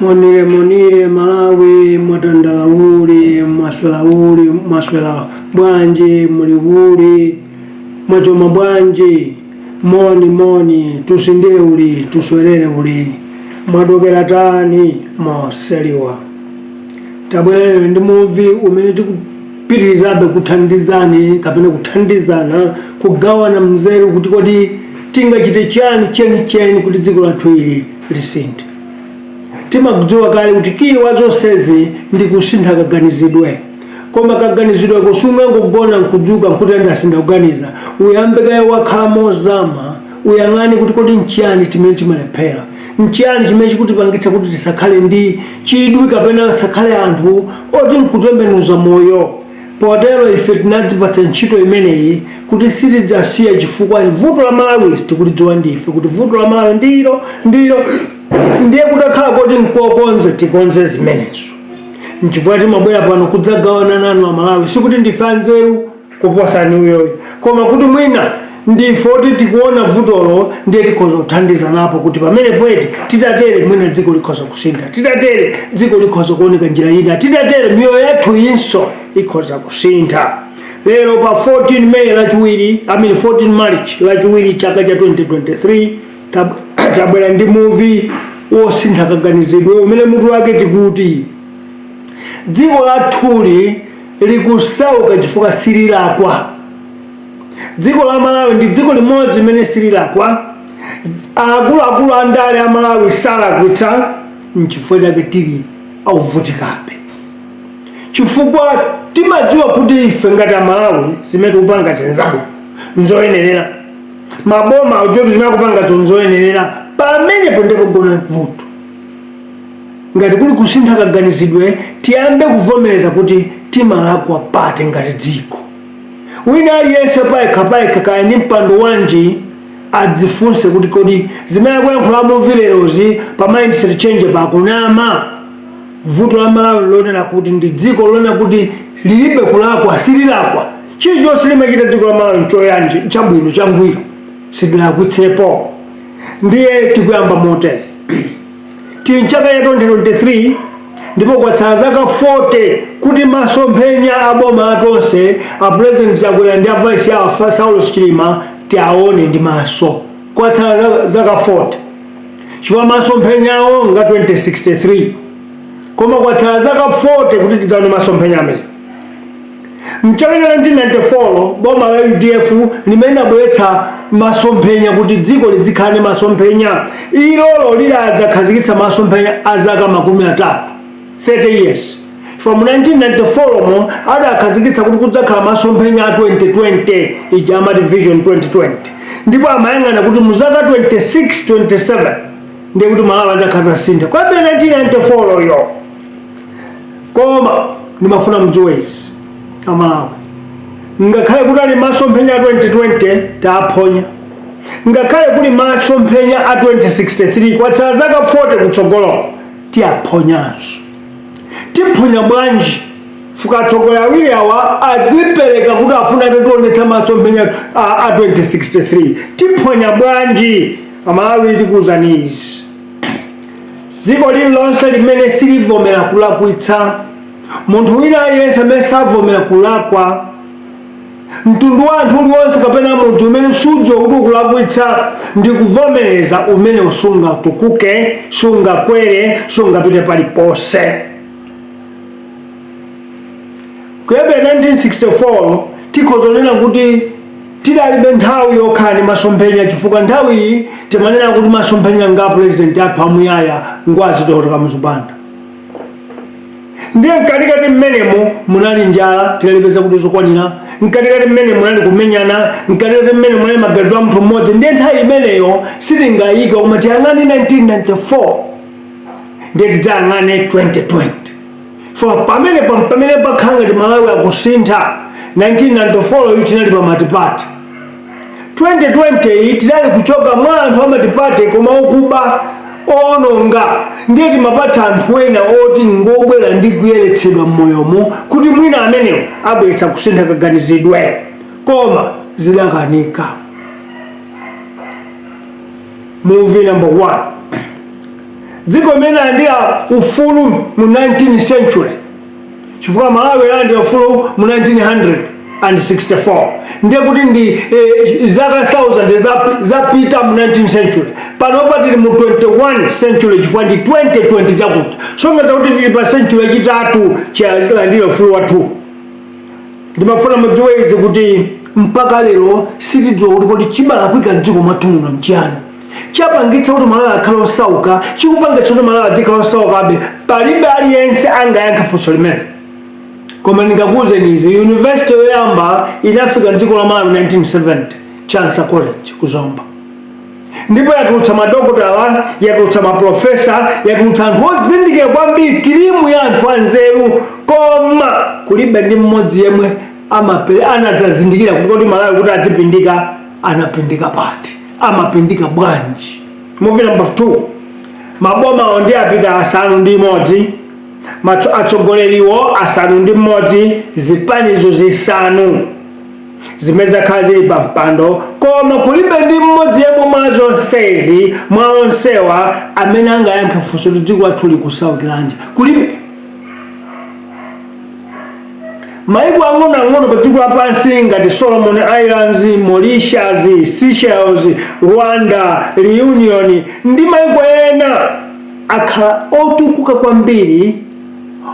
Monire Malawi mwatandalauli maswela bwanji muliwuli mwachoma bwanji moni tusindeuli tuswelele uli mwadokera tani moseliwa tabwelele ndi muvi umene tikupitirizabe kuthandizani kapena kuthandizana kugawana mzeru kuti kodi tingachite cheni kuti dziko lathu ili lisinthe. Timakudziwa kale kuti kiwa zonsezi ndi kusintha kaganizidwe, koma kaganizidwe kusungangogona nkudzuka nkuti ndasinda kuganiza uyambe kaye wakhala mozama uyang'ane kuti kodi nchiyani timene timalephera, nchiyani chimene chikutipangitsa kuti tisakhale ndi chidwi kapena sakhale anthu oti nkutembenuza moyo. Potero ife tinadzipatsa ntchito imeneyi kuti sitidzasiya chifukwa vuto la Malawi tikulidziwa ndife kuti vuto la Malawi ndilo ndiye kudakhala kuti nkokonze tikonze zimenezo. Nchifukwa timabwera pano kudzagawana nanu Amalawi sikuti ndife anzeru kuposani uyoyo, koma kuti mwina ndife oti tikuona vutolo ndiye tikhoza kuthandiza napo kuti pamene poeti titatere mwina dziko likhoza kusintha, titatere dziko likhoza kuoneka njira ina, titatere miyoyo yathu inso ikhoza kusintha. Lero pa 14 May lachiwiri 14 March lachiwiri chaka cha 2023 tabwera ndi muvi wosintha kaganizidwe umene mutu wake tikuti dziko lathuli likusauka chifukwa sililakwa. Dziko la Malawi ndi dziko limodzi limene sililakwa, akuluakulu andale a Malawi salakwitsa nchifukwa chake tili auvutikabe, chifukwa timadziwa kuti ife ngati Amalawi zimene tikupanga zenzabu nzoyenerera, maboma audzoti zimene kupanga nzoyenerera, pamenepo ndipo gona vuto. Ngati kuli kusintha kaganizidwe tiyambe kuvomereza kuti timalakwa pate ngati dziko. Wina aliyense paikha kaya ndi mpando wanji adzifunse kuti kodi zimene kuyankhula muvilerozi pa mindset change pakunama. Vuto la Malawi lonena kuti ndi dziko lonena kuti lilibe kulakwa, sililakwa. Chilichonse limachita dziko la Malawi nchoyanji chabwino changwiro sidilakwitsepo. Ndiye tikuyamba motere tili nchaka ya 2023 ndipo kwatsala zaka 40 kuti masomphenya aboma atonse a president Chakwera ndi a vice ya Saulo Chilima tiaone ndi maso. Kwatsala zaka 40 chifukwa masomphenya awo nga 2063, koma kwatsala zaka 40 kuti tidzaone masomphenya amene. Mchaka cha 1994 boma la UDF limene abweretsa masomphenya kuti dziko lidzikhale masomphenya, ilolo lidadzakhazikitsa masomphenya a zaka 30 years. From 1994 mo adakhazikitsa kuti kudzakhala masomphenya a 2020 ijama division 2020, ndipo amayang'ana kuti mu zaka 26-27 ndiye kuti Malawi adzakhala sintha kwa 1994 yo. Koma ndimafuna mdziwezi Amalawi, ngakhale kuti ali masomphenya a 2020 taaphonya, ngakhale kuli masomphenya a 2063 kwatsala zaka 40 kutsogolo tiaphonyanso. Tiphonya bwanji fuka atsogoleri awiri awa adzipereka kuti afuna tionetsa masomphenya a 2063? Tiphonya bwanji? Amalawi tikuwuzani izi, dziko lililonse limene silivomera kulakwitsa munthu wina aliyense amene savomera kulakwa, mtundu wa anthu uliwonse kapena munthu umene sudziwa kuti ukulakwitsa ndi kuvomereza umene usunga tukuke, sunga kwere, sunga pite paliponse. Kuyambira 1964 tikhozonena kuti tidalibe nthawi yokhala ndi masomphenya, chifukwa nthawi iyi timanena kuti masomphenya nga president athu amuyaya ngwazi tokotoka muzipanda. Ndiye mkatikati mmenemo munali njala, tidalipeza kuti zokwanira, mkatikati mmene munali kumenyana, mkatikati mmene munali maganizo a munthu mmodzi. Ndiye nthawi imeneyo sitingayike koma tiyang'ane 1994 ndiye tidzayang'ane 2020. Pamene pakhala ngati Malawi akusintha, 1994 tinali pa matipati, 2020 tidali kuchoka mwa anthu amatipati koma okuba ononga. Ndiye timapatsa anthu ena oti ngobwera ndi kuyeretsedwa m'moyomo kuti mwina amenewo abweretsa kusintha kaganizidwe, koma zidakanika. Movie number 1. Dziko limene landira ufulu mu 19th century, chifukwa Malawi landira ufulu mu 1964. Ndiye kuti ndi zaka 1000 zapita mu 19th century. Panopa tili mu 21st century chifukwa ndi 2020 chakuti. Songa zakuti tili pa century yachitatu chalandira ufulu wathu. Ndimafuna mudziwe izi kuti mpaka lero sitidziwa kuti kodi chimalakwika m'dziko mwathu muno nchiyani. Chapangitsa kuti Malawi akhale osauka, chikupangitsa kuti Malawi adzikhala osaukabe, palibe aliyense angayankhe funso limene. Koma ndingakuwuzeni izi, university yoyamba inafika m'dziko la Malawi 1970, Chancellor College ku Zomba. Ndipo yatulutsa madokotala, yatulutsa maprofesa, yatulutsa anthu ozindikira kwambiri, kirimu ya anthu anzeru, koma kulibe ndi mmodzi yemwe anadzazindikira kuti Malawi kuti adzipindika, anapindika pati, amapindika bwanji. Movie number 2. Maboma ndi apita 6 atsogoleriwo 6, zipanizo 5 zimene zakhala zili pa mpando, koma kulibe ndi mmodzi yemwe mwa zonsezi mwa onsewa amene angayankhe funso kuti dziko lathu likusaukiranje. Kulibe. Maiko ang'onoang'ono pa dziko lapansi ngati Solomon Islands, Mauritius, Seychelles, Rwanda, Reunion ndi maiko ena akhala otukuka kwambiri,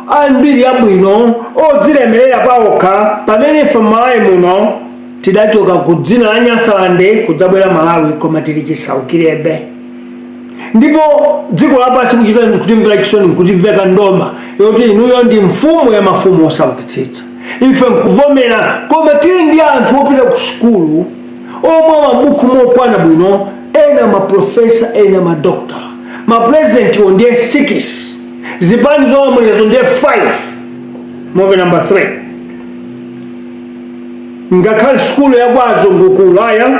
ambiri abwino, odzilemerera pawokha, pamene ife Malawi muno tidachoka ku dzina la Nyasalande kudzabwera Malawi koma tili chisaukirebe. Ndipo dziko lapansi kutimvera chisoni, kutimveka ndoma yoti inuyo ndi mfumu ya mafumu osaukitsitsa. Ife nkuvomera, koma tili ndi anthu opita ku sukulu omwe mabuku mokwana bwino, ena maprofesa, ena madokta. Mapresident ndiye 6, zipani zolamulira ndiye 5. Movie number 3. Ngakhale sukulu ya kwazungu ku Ulaya,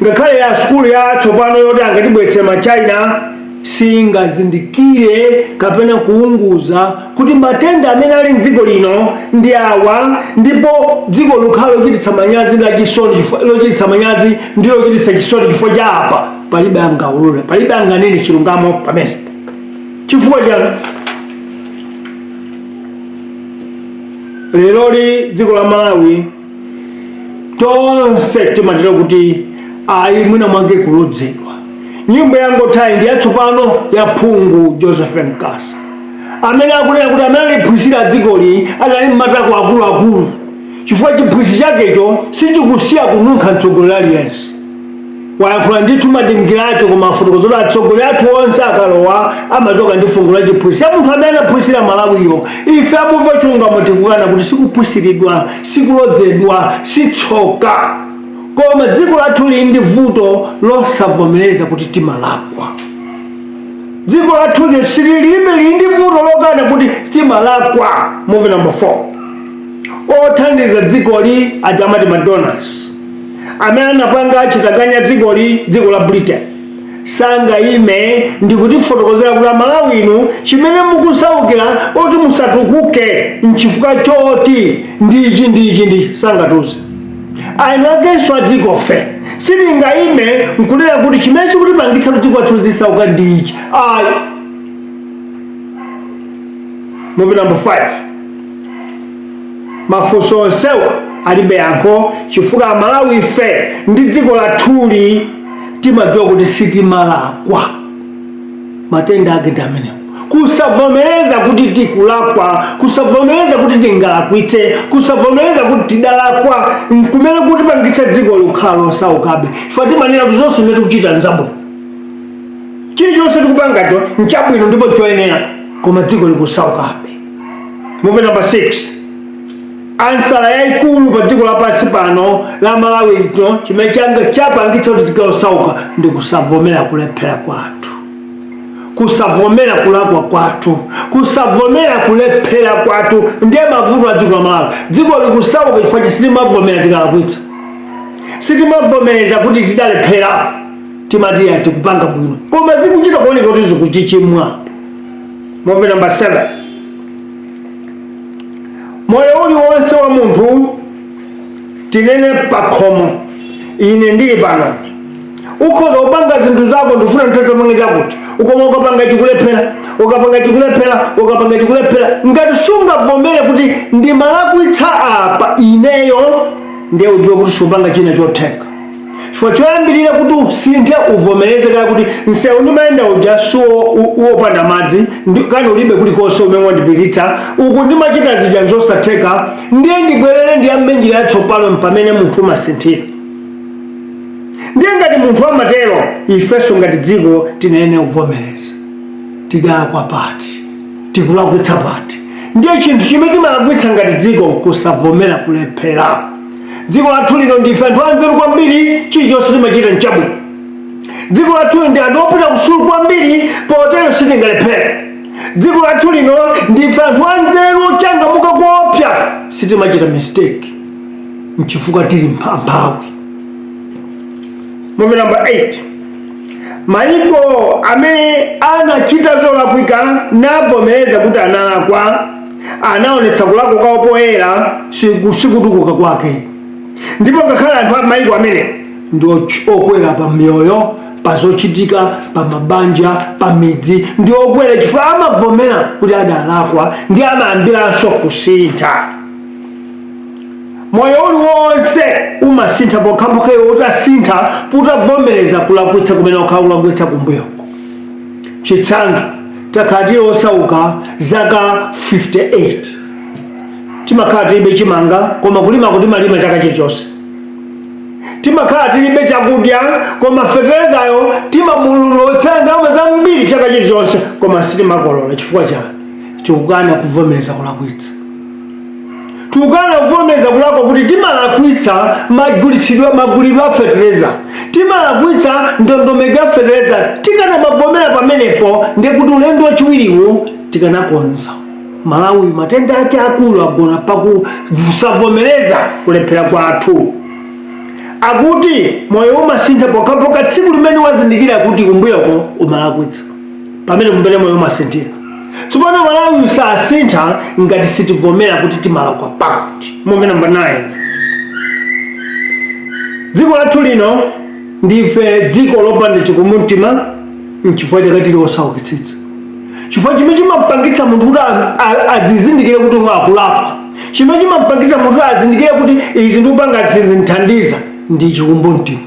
ngakhale ya sukulu ya tsopano yoti angatibwetse ma China, singazindikire kapena kuunguza kuti matenda amene ali m'dziko lino ndi awa, ndipo dziko lukhala lochititsa manyazi la chisoni, lochititsa manyazi ndi lochititsa chisoni chifukwa cha apa. Palibe angaulule, palibe anganene chilungamo pamene. Chifukwa chani? Lero dziko la Malawi tonse timatero kuti ayi mwina mwange kulodzedwa. Nyimbo yangothayi ndi yatsopano ya Phungu Joseph Mkasa, amene akunena kuti amene aliphunzira dzikoli adali m'matako akuluakulu, chifukwa chiphunzitso chakecho sichikusiya kununkha mtsogoleri aliyense. Wayankhula ndithu madimikiracho koma afotokoza atsogoleri athu onse akalowa amachoka ndi fungu la chiphunzitso. Munthu amene anaphunzira Malawiyo, ife amumva Chilungamo tikukana kuti sikuphunziridwa, sikulodzedwa, sitsoka. Koma dziko lathu lili ndi vuto losavomereza kuti timalakwa. Dziko lathu sililibe lili ndi vuto lokana kuti timalakwa. Movie number 4. Othandiza dzikoli atamati madonors, amene anapanga achitaganya dziko la Britain, sangayime ndi kutifotokozera kuti Malawi inu chimene mukusaukira oti musatukuke nchifukwa choti ndichi sangatuze. Ayinagenso adzikofe sitingayime nkunena kuti chimene chikutipangitsa kuti dziko lathu lisauka ndichi. Movie number 5. mafunso onsewa alibe yankho chifukwa Malawi ife ndi dziko lathuli timadziwa kuti sitimalakwa. Matenda ake ndi amenewo. Kusavomereza kuti tikulakwa, kusavomereza kuti tingalakwitse, kusavomereza kuti tidalakwa kumene kuti pangitsa dziko likhala losaukabe. Ife timanena kuti zonse zimene tikuchita nzabwino. Chilichonse tikupangacho nchabwino ndipo choyenera, koma dziko likusaukabe. Movie number 6. Ansala yayikulu pa dziko lapansi pano la Malawi lino chimene chapangitsa kuti tikalosauka ndi kusavomera kulephera kwathu. Kusavomera kulakwa kwathu, kusavomera kulephera kwathu ndiye mavuto a dziko la Malawi. Dziko likusauka chifukwa sitimavomera tikalakwitsa. Sitimavomereza kuti tidalephera, timati tikupanga bwino, koma zikuchita kuoneka kuti zikuchichimwa. Movie number 7. Moyo uliwonse wa munthu tinene pakhomo. Ine ndili pano ukhoza kupanga zinthu zako ndifuna ntazamanga chakuti ukoma ukapanga chikulephera, ukapanga chikulephera ngati sungavomere kuti ndimalakwitsa apa ineyo, ndiye udziwe kuti supanga china chotheka. Chifukwa choyambirira kuti usinthe uvomereze kaya kuti nsewu ndimayenda uja uopanda madzi kani ulibe kulikonse umene wandipititsa uku ndimachita zija zosatheka, ndiye ndibwerere ndiyambe njira yatsopano pamene munthu umasinthira. Ndiye ngati munthu amatero ifenso ngati dziko tinene uvomereza. Tidalakwa pati, tikulakwitsa pati. Ndiye chinthu chimene timalakwitsa ngati dziko kusavomera kulephera. Dziko lathu lino ndife anthu anzeru kwambiri, chilichonse timachita nchabwino. Dziko lathu ndi anthu opita kusukulu kwambiri, potero sitingalephera. Dziko lathu lino ndife anthu anzeru ochangamuka kuopsa, sitimachita mistake nchifukwa tili mphawi. Movie number 8. Mayiko amene anachita zolakwika navomereza kuti analakwa, anaonetsa kulakwa kwawo poyera sikutukuka kwake. Ndipo ngakhale anthu a mayiko amene ndi okwera pa mioyo, pa zochitika, pa mabanja, pa midzi, ndi okwera chifukwa amavomera kuti adalakwa ndi amayambiranso kusintha. Moyo uliwonse umasintha pokhapokha utasintha utavomereza kulakwitsa kumene ukhala kulakwitsa kumbuyoko. Chitsanzo, takhala tili osauka zaka 58. Timakhala tilibe chimanga koma kulima timalima chaka chilichonse. Timakhala tilibe chakudya koma feterezayo timamululotsa ndalama zambiri chaka chilichonse koma sitimakolola. Chifukwa chani? Tikukana kuvomereza kulakwitsa. Tukana kuvomereza kulakwa kuti timalakwitsa magulidwe a fetereza, timalakwitsa ndondomeko ya fetereza. Tikana mavomera pamenepo ndiye kuti ulendo wachiwiriwo tikanakonza. Malawi matenda ake akulu agona pakusavomereza kulephera kwathu. Akuti moyo umasintha pokhapokha tsiku limene wazindikira kuti kumbuyoko umalakwitsa, pamene kumbele moyo umasinthira. Tsopano Malawi usasintha ngati sitivomera kuti timalakwa pakati. Movie number 9. Dziko lathu lino ndife dziko lopanda chikumuntima nchifukwa chakati tili osaukitsitsa. Chifukwa chimene chimapangitsa munthu kuti adzizindikire kuti akulakwa, chimene chimapangitsa munthu azindikire kuti izi ndikupanga zinthandiza ndi chikumbumtima.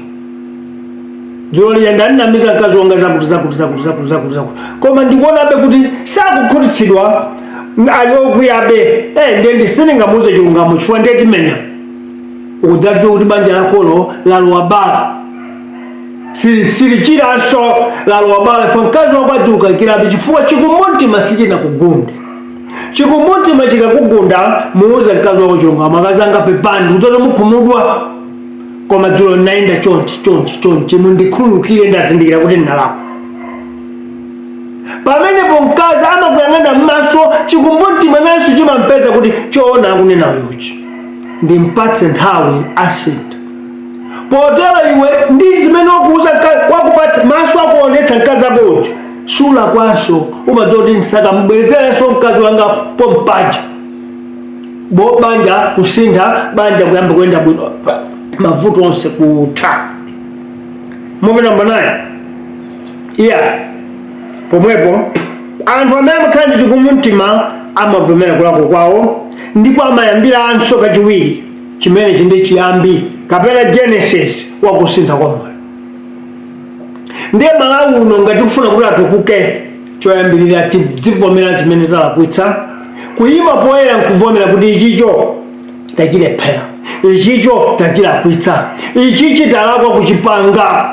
Dzulo liyenda ndinamiza mkazi wanga zakuti. Koma ndikuonabe kuti sakukhutitsidwa ali okwiyabe. Ndiye ndisingamuze Chilungamo chifukwa ndiye timenya. Ukudziwa kuti banja lakolo lalowa bala. Silichiranso lalowa bala ife mkazi wako adzukakirabe chifukwa chikumuntima sichina kugunde. Chikumuntima chikakugunda muuze mkazi wako Chilungamo akazanga pepani kutono mukhumudwa. Koma dzulo naenda chonchi mundikhululukire ndazindikira kuti ndinalakwa. Pamenepo mkazi amakuyang'ana m'maso chikumbumtima nayenso chimampeza kuti choona akunena uyochi ndimpatse nthawi asintha. Potero iwe ndi zimene wakuuza wakupatsa maso akuonetsa mkazi akocho sulakwanso umadziwa kuti ndisakamubwezerenso mkazi wanga pompaja banja kusintha, banja kuyamba kuyenda bwino, mavuto onse kutha. Movie number 9. Pomwepo anthu amene amakhala ndi chikumuntima amavomera kulakwa kwawo ndipo amayambiranso kachiwiri chimene chindi chiyambi kapena Genesis wakusintha kwa moyo. Ndiye Malawi uno ngati kufuna kuti atukuke choyambirira tivomera zimene talakwitsa, kuyima poyera nkuvomera kuti ichicho tachilephera, ichicho tachilakwitsa, ichichi talakwa kuchipanga.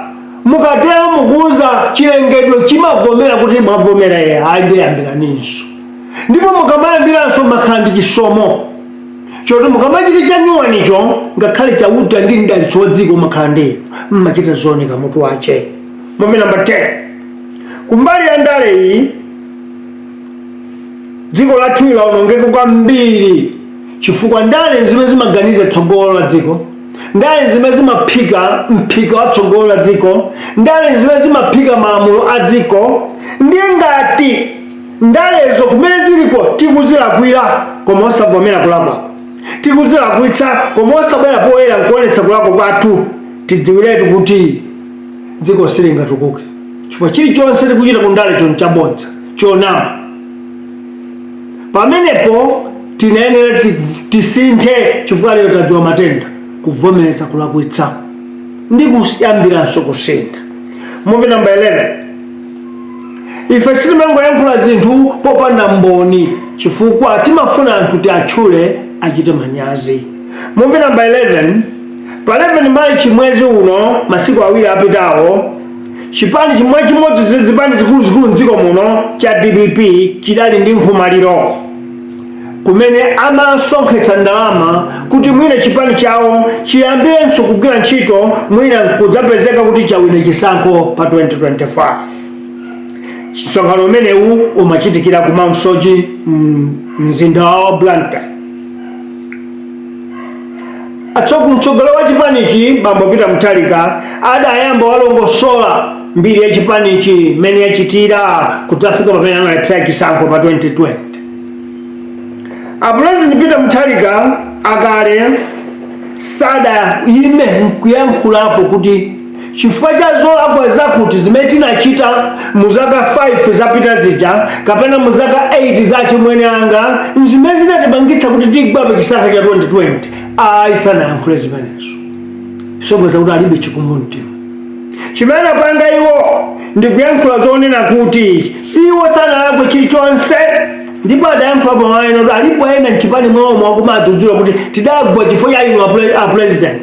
Mukatero mukuza chilengedwe chimavomera kuti mwavomera ye ayambiraninso, ndipo mukamayambiranso makhala ndi chisomo choti mukamachiti chanyuwanicho ngakhale chauta ndi mdalitso wa dziko makhala ndiyo mmachita zooneka mutu wache. Muvi namba 10, kumbali ya ndale iyi dziko lathu lawonongeka kwambiri chifukwa ndale zimene zimaganiza tsogolo la dziko, ndale zimene zimaphika mphika wa tsogolo la dziko, ndale zimene zimaphika malamulo a dziko. Ndiye ngati ndalezo kumene ziliko tikuzilakwira koma osavomera kulakwa, tikuzilakwitsa koma osabwera poyera nkuonetsa kulakwa kwathu, tidziwiretu kuti dziko silingatukuke chifukwa chilichonse tikuchita ku ndale choni chabodza chonama. Pamenepo tinayenera tisinthe chifukwa lero tadziwa matenda kuvomereza kulakwitsa ndi kuyambiranso kusintha. Muvi namba 11, ife sitimangoyankhula zinthu popanda mboni chifukwa timafuna anthu tiatchule achite manyazi. Muvi namba 11, pa 11 Machi mwezi uno masiku awiri apitawo, chipani chimodzi zipani zikuluzikulu mdziko muno cha DPP chidali ndi nkhomaliro kumene amasonkhetsa ndalama kuti mwina chipani chawo chiyambirenso kugwira ntchito, mwina kudzapezeka kuti chawina chisankho pa 2025. Msonkhano umenewu umachitikira ku Mount Soji mzinda wa Blantyre. Mtsogolo wa chipanichi Bambo Peter Mutharika adayamba walongosola mbiri ya chipanichi mmene yachitira kudzafika pamene analephera chisankho pa 2020. President Peter Mutharika akale sadayime kuyankhulapo kuti chifukwa cha zolakwa zakuti zimene tinachita mu zaka 5 zapita zija kapena mu zaka 8 za chimwene anga zimene zinatipangitsa kuti tigwape chisankho cha 2020 sanayankhule zimenezo. Sogoza kuti alibe chikumbumtima. Chimene apanga iwo ndi kuyankhula zonena kuti iwo sanalakwe chilichonse, ndipo adayankhula pamene kuti alipo ena mchipani mwawo akumadzudzula kuti tidagwa chifukwa cha inu a president.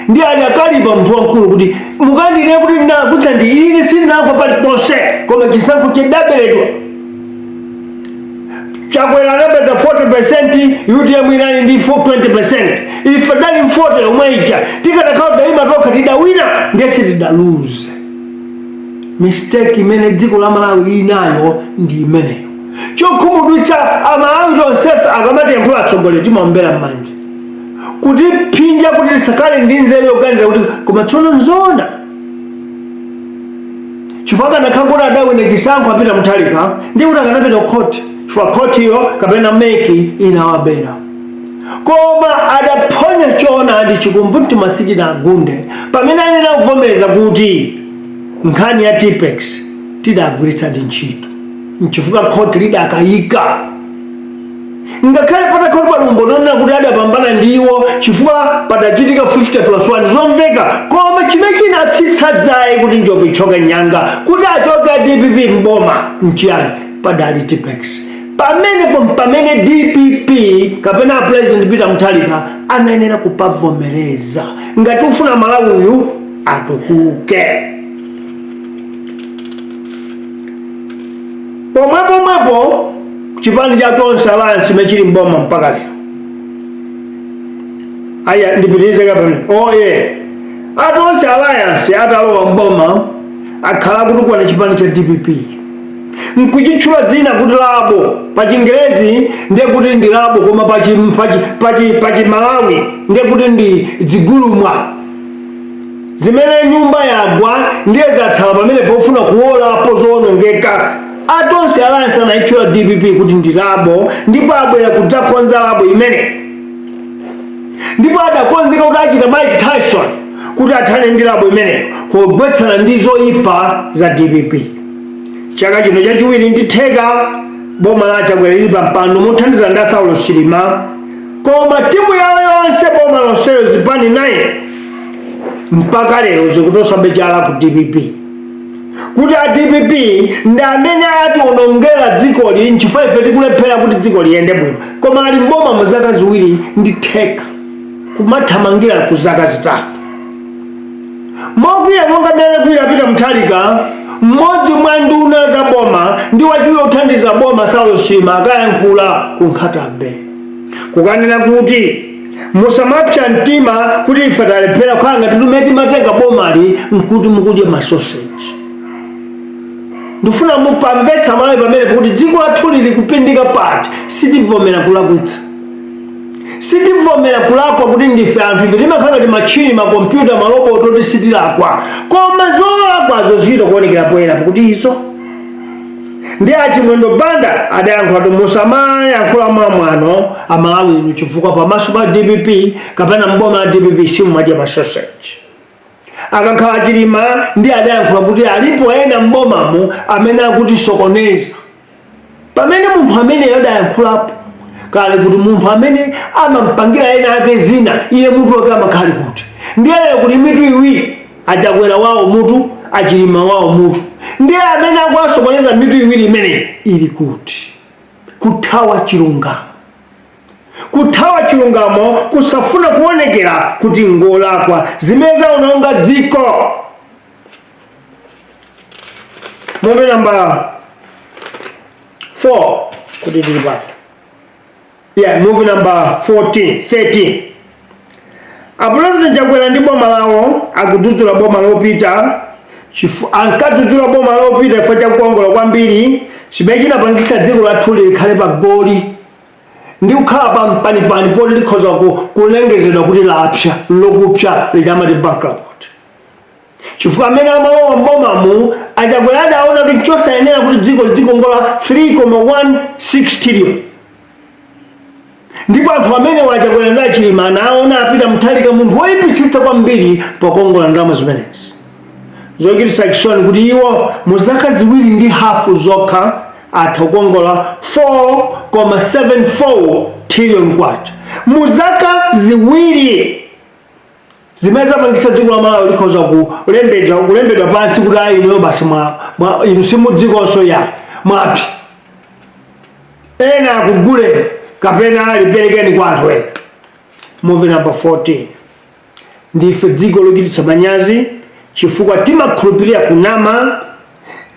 Ndi adakalipa munthu wamkulu kuti mukandine kuti ndinakutsa ndi ine sindinakwa paliponse koma chisankho chidaberedwa chakwera anapeza 40%, UDM inali ndi 20%. Ife dali 40 lomwe ija tikadakhala daima tokha tidawina ndesi tidaluze. Mistake imene dziko la Malawi inayo ndi imeneyo. Chokhumudwitsa amalawi tonsefe akamatenkhula atsogoleri timawambera m'manja kuti phinja kuti tisakale ndi nzeru yoganiza kuti koma tsono nzona chifukwa kanakhala kuti adawina chisankho apita Mutharika ndi kuti akanapita khoti chifukwa khoti iyo kapena meki inawabera, koma adaphonya chona ndi chikumbumtima sichinagunde pamene anena kuvomereza kuti nkhani ya TPEX tidagwiritsa ndi ntchito nchifukwa khoti lidakayika. Ngakhale patakhala palumbo nonena kuti adapambana ndiwo chifukwa padachitika 50+1 zomveka, koma chimene chinatsitsadzayi kuti njovu ichoke nyanga kuti achoke DPP mboma nchiyani padali TPEX. Pamene DPP kapena President Peter Mutharika anayenera kupavomereza ngati ufuna Malawi uyu atukuke. Pomwepo chipani cha Tonse Alliance mechili mboma mpaka lero. Aya ndipitirize kapena. Tonse Alliance atalowa mboma akhala kutukwana chipani cha DPP. Nkuchitchula dzina kuti labo pa Chingerezi ndiye kuti ndi labo, koma pachi Malawi ndiye kuti ndi dzigulumwa zimene nyumba yagwa ndiye zatsala pamene pofuna kuwolapo zoonongeka. Tonse Alliance anayitchula DPP kuti ndi labo, ndipo abwera kudzakonza labo imene, ndipo adakonzeka kuti achita Mike Tyson kuti athane ndi labo imeneyo kugwetsana ndi zoyipa za DPP. Chaka chino chachiwiri ndi theka boma la Chagwera lili pampando mothandiza ndi Saulo Chilima koma timu yawo yonse boma lonselo zipani 9 mpaka lero zikutosabe chala ku DPP kuti a DPP ndi amene atiwonongera dziko li nchifukwa ife tikulephera kuti dziko liyende bwino koma ali mboma mu zaka ziwiri ndi theka kumathamangira ku zaka zitatu mokwiya monga mmene kuyapita Mutharika mmodzi mwa nduna za boma ndi wachiwiri othandiza boma Saulos Chilima akayankhula ku Nkhatabwe kukanena kuti musamapsa mtima kuti ife talephera khanga titumeti matenga bomali nkuti mukudye masoseji ndifuna mupamvetsa malawi pamene kuti dziko lathu lili kupindika pati sitivomera kulakwitsa sitivomera kulakwa kuti ndife anthu ife timakhala ti machini makompyuta maloboto ti sitilakwa koma zolakwazo zito kuonekera poyera kuti izo ndi achimwendo banda adayankhula kuti musamayankhula mwamwano amalawi inu chifukwa pamaso pa DPP kapena mboma la DPP simumadya masoseji akakhala Chilima ndi adayankhula kuti alipo ena mbomamo amene akuti sokoneza pamene munthu amene adayankhulapo kale kuti munthu amene amampangira ena ake zina iye mutu wake amakhali kuti ndiye kuti mitu iwiri ajakwera wawo mutu Achilima wawo mutu ndiye amene akuwasokoneza mitu iwiri imene ili kuti kuthawa chilungamo kusafuna kuonekera kuti ngolakwa zimene zaononga dziko Muvi number 4 kuti tili pati Muvi number 13 President Chakwera ndi boma lawo akudzudzula boma lopita ankadzudzula boma lopita chifukwa chakukongola kwambiri chimene chinapangitsa dziko lathu likhale pa goli ndi kukhala pa mpanipani poti likhoza kulengezedwa kuti lapsa lokupsa likamati bankrupt chifukwa amene amalowa mbomamu Chakwera adaona kuti chosayenera kuti dziko lidzikongola 3.16 trillion ndipo anthu amene Chakwera ndi Chilima anaona apita Mutharika munthu woyipitsitsa kwambiri pokongola ndalama zimenezi zochititsa chisoni kuti iwo mu zaka ziwiri ndi hafu zokha atha kukongola 4.74 trillion kwacha mu zaka ziwiri zimene zapangitsa dziko la Malawi likhoza kulembedwa pansi kuti ayi ino basi inu simudzikonso ya mwapi ena akugule kapena liperekeni kwa anthu ena Muvi number 14 ndife dziko lochititsa manyazi chifukwa timakhulupirira kunama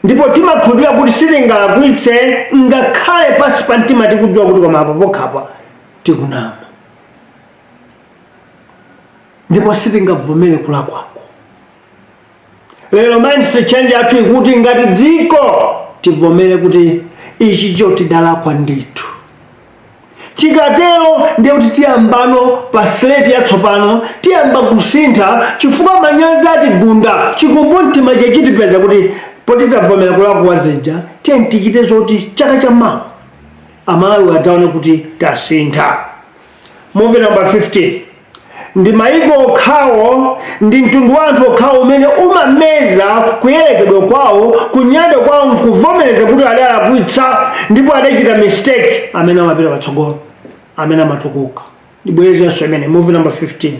ndipo timakhulupirira kuti sitingalakwitse ngakhale pasi pa mtima tikudziwa kuti koma apa pokhapa tikunama ndipo sitingavomere kulakwako lero mindset change yathu ikuti ngati dziko tivomere kuti ichi chotidalakwa ndithu tikatero ndiye kuti tiyambano pa slate yatsopano tiyamba kusintha chifukwa manyazi atigunda chikumbumtima chachitipeza kuti poti tavomera kulakwa zija tichite zoti chaka chammawa amalawi adzaone kuti tasintha Muvi number 15 ndi maiko okhawo ndi mtundu wa anthu okhawo umene umameza kuyerekedwa kwawo kunyada kwawo nkuvomereza kuti adalakwitsa ndipo adachita mistake amene amapita patsogolo amene amatukuka ndibwerezenso imene Muvi number 15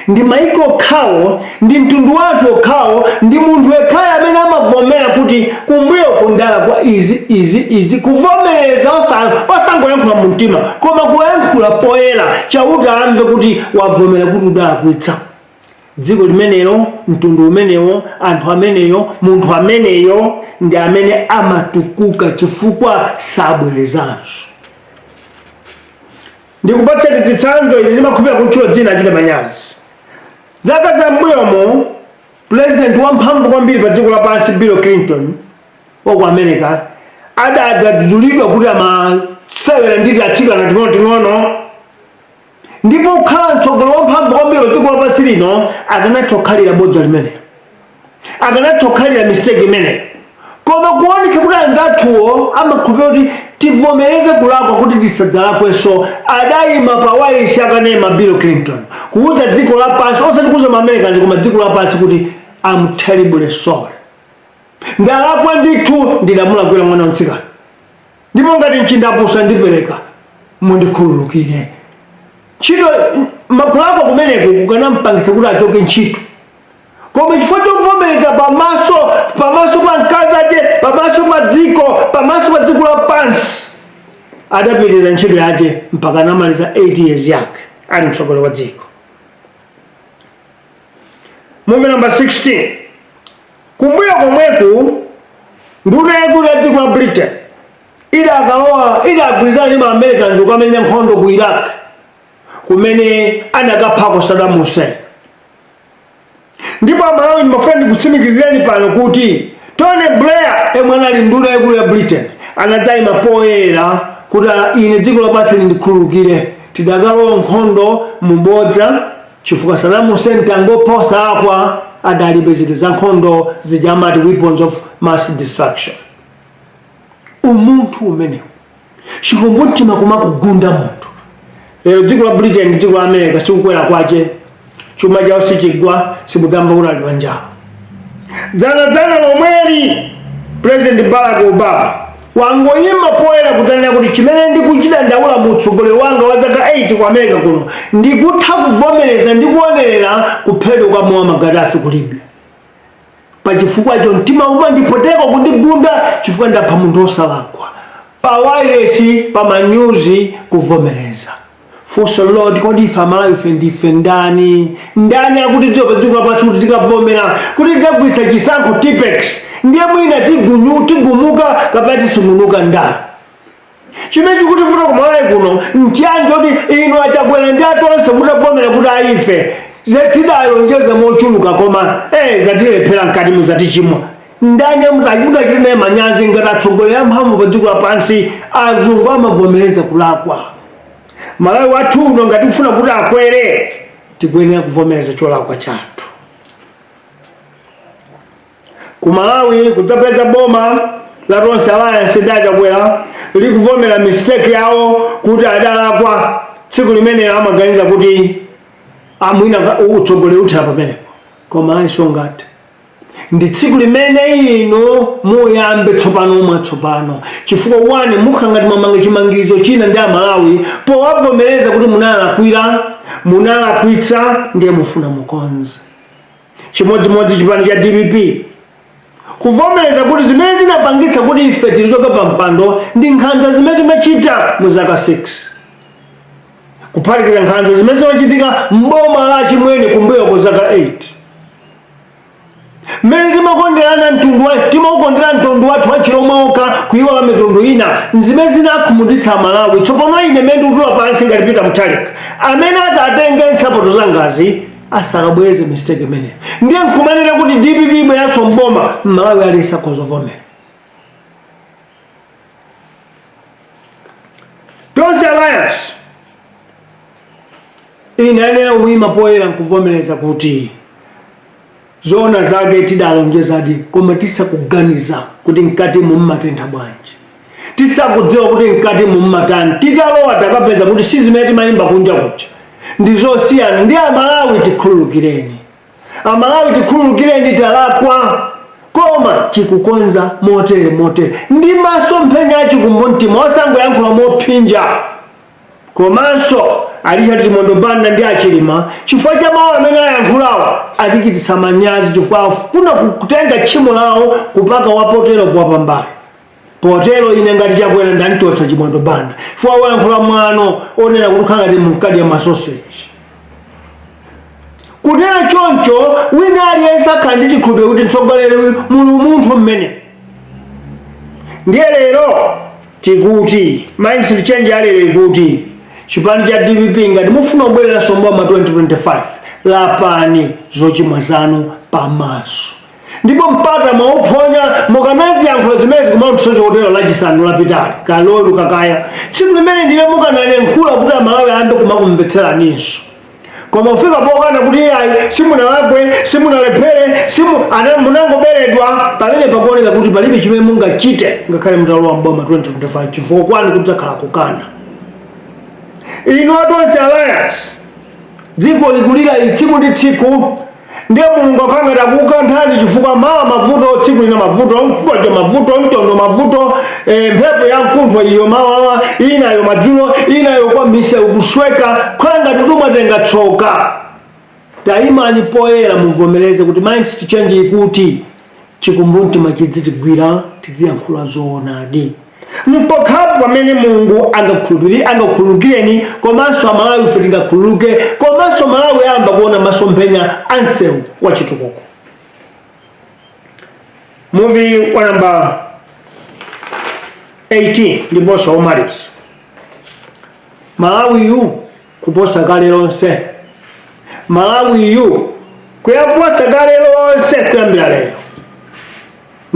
ndi maiko okhawo ndi mtundu wa anthu okhawo ndi munthu yekhayo amene amavomera kuti kumbuyo kundala kwa izi kuvomereza osangoyankhula mu mtima koma kuyankhula poyera chauta amve kuti wavomera kuti udalakwitsa dziko limenelo mtundu umenewo anthu ameneyo munthu ameneyo ndi amene amatukuka chifukwa sabwerezanso ndikupatseni chitsanzo ili ndimakhulupirira kutchula dzina achite manyazi zaka za mbuyomo president wamphamvu kwambiri pa dziko lapansi Bill Clinton waku America adadzudzulidwa kuti amasewera nditi atsikana ting'ono ndipo kukhala mtsogoleri wamphamvu kwambiri pa dziko lapansi lino akanatokhalira bodza limenelo akanatokhalira mistake imeneyo koma kuonetsa kuti anzathuwo amakhulupirira kuti tivomereze kulakwa kuti tisadzalakwenso adayima pa wailesi akanema Bill Clinton kuuza dziko lapansi osati kuuza America koma dziko lapansi kuti I'm terribly sorry ndalakwa ndithu ndidamulakwira mwana wamtsikana ndipo ngati mchindapusa ndipereka mundikhululukire chito makulako kumeneko kukanampangitsa kuti achoke ntchito. Koma chifukwa chovomereza pamaso pa mkazi ake, pamaso pa dziko lapansi, adapitiriza ntchito yake mpaka anamaliza 8 years yake ali mtsogoleri wa dziko. Movie number 16. Kumbuyo komweku nduna yaikulu ya dziko la Britain idagwirizana ndi ma-Americans kukamenya nkhondo ku Iraq kumene anakaphako Saddam Hussein. Ndipo Amalawi ndimafuna ndikutsimikizireni pano kuti Tony Blair yemwe anali nduna yaikulu ya Britain anadzayima poyera kuti ine dziko lapansi lindikhululukire, tidakalowa nkhondo mubodza chifukwa Saddam Hussein tangophosa akwa adalibe zinthu za nkhondo zijamati weapons of mass destruction. Umunthu umenewu chikumbumtima kumakugunda munthu. Lero dziko la Britain, dziko la America sikukwera kwache, chuma chawo sichigwa, simudzamva kuti ali panjawo. Dzana lomweli President Barack Obama wangoyima poyera kutanena kuti chimene ndikuchita ndaula mutsogoleri wanga wa zaka 8 ku America kuno ndikutha kuvomereza ndi kuonerera kuphedwa kwa Muammar Gaddafi ku Libya. Pachifukwa cho mtima umandipoteka kundigunda chifukwa ndapha munthu osalakwa. Pa wireless, pa manyuzi kuvomereza. Funso Lord, kodi ife Amalawi ife ndife ndani akuti dziko lapansi kuti tikavomera kuti tikagwiritsa chisankho Tipex ndiye mwina tigumuka kapena tisimunuka ndani. Chimene chikuti vuto ku Malawi kuno nchiyani choti inu achakwera ndi atonse mutavomera kuti aife zetidayonjeza mochuluka koma zatilephera mkati muzatichimwa. Ndani mudachita naye manyazi ngati atsogoleri amphamvu pa dziko lapansi azungu amavomereza kulakwa. Malawi wathu uno ngati ufuna kuti akwere tikuyenera kuvomereza cholakwa chathu. Ku Malawi kudzapeza boma la Tonse Alliance ndachakwera likuvomera mistake yawo kuti adalakwa. Tsiku limene amaganiza kuti amwina utsogoleri utha pamenepo, koma aisongati ndi tsiku limene ino muyambe tsopano chifukwa wani mukhala ngati mwamanga chimangizo china ndi Amalawi powavomereza kuti munalakwitsa ndiye mufuna mukonze. Chimodzimodzi chipani cha DPP kuvomereza kuti zimene zinapangitsa kuti ife tilichoka pa mpando ndi nkhanza zimene timachita mu zaka 6, kuphatikiza nkhanza zimene zimachitika mboma la Chimwene kumbuyo kwa zaka 8. Mmene timakondera mtundu wathu wa Chilungamo kuiwala mitundu ina zimene zinakhumudwitsa Amalawi. Tsopano ine mmene ndikutula pansi ngati Peter Mutharika amene atatenge nsapato zangazi asakabwereze mistake imeneyo. Ndiye nkumanira kuti DPP ibweranso mboma Malawi alisa kozovomera. Tonse Alliance inayenera uyima poyera nkuvomereza kuti zona zake tidalonjezadi koma tisakuganiza kuti mkati mummatentha bwanji, tisakudziwa kuti mkati mummatani. Titalowa takapeza kuti si zimene timayimba kunja kuja ndizosiyana. Ndi Amalawi tikhululukireni, Amalawi tikhululukireni, talakwa koma chikukonza motere ndi masomphenya achikumbumtima osangoyankhula mophinja. Komanso alichati mondobanda ndi achilima chifukwa cha mawu amene ayankhulawa atichititsa manyazi chifukwa afuna kutenga tchimo lawo kupaka wapotero kuwapambana. Potero ine ngati chakwera ndandichotsa chimondobanda chifukwa wayankhula mwano onena kuti ukhala ngati mkadi ya masoseji. Kutera choncho wina aliyense akhala ndi chikhulupiriro kuti mtsogoleri muli munthu mmene. Ndiye lero tikuti mindset change yalero ikuti chipani cha DPP ngati mufuna kubwerera mboma 2025 lapani zochimwa zanu pamaso. Ndipo mpata mauphonya mukanazi yankhulo zimezi kumautsocho kutero lachisanu lapitali kalolu kakaya tsiku limene ndiye mukanayankhula kuti Amalawi ayambe kumakumvetseraninso. Koma ufika pokana kuti ayi simunalakwe simunalephere munangoberedwa pamene pakuoneka kuti palibe chimene mungachite ngakhale mutalowa mboma 2025 chifukwa kwanu kudzakhala kukana. Inu Tonse Alliance dziko likulira tsiku ndi tsiku ndiye Mulungu akangata kukanthani chifukwa mawa mavuto tsiku lina mavuto mkojo mavuto mtondo mavuto mphepo ya mkuntho iyo mawawa inayo madzulo inayo kwa mise ukusweka khanga tutumwatenga tsoka taimani poyera muvomereze kuti mind change ikuti chikumbumtima chidzitigwira tidziyankhula zoonadi mpokhapo pamene Mulungu angakhululukireni komanso amalawi ife tingakhululuke komanso Malawi ayamba kuona masomphenya ansewu wa chitukuko. Muvi wa namba 18 ndiponso omaliza. Malawiyu kuposa kale lonse, Malawiyu kuyaposa kale lonse kuyambira lero.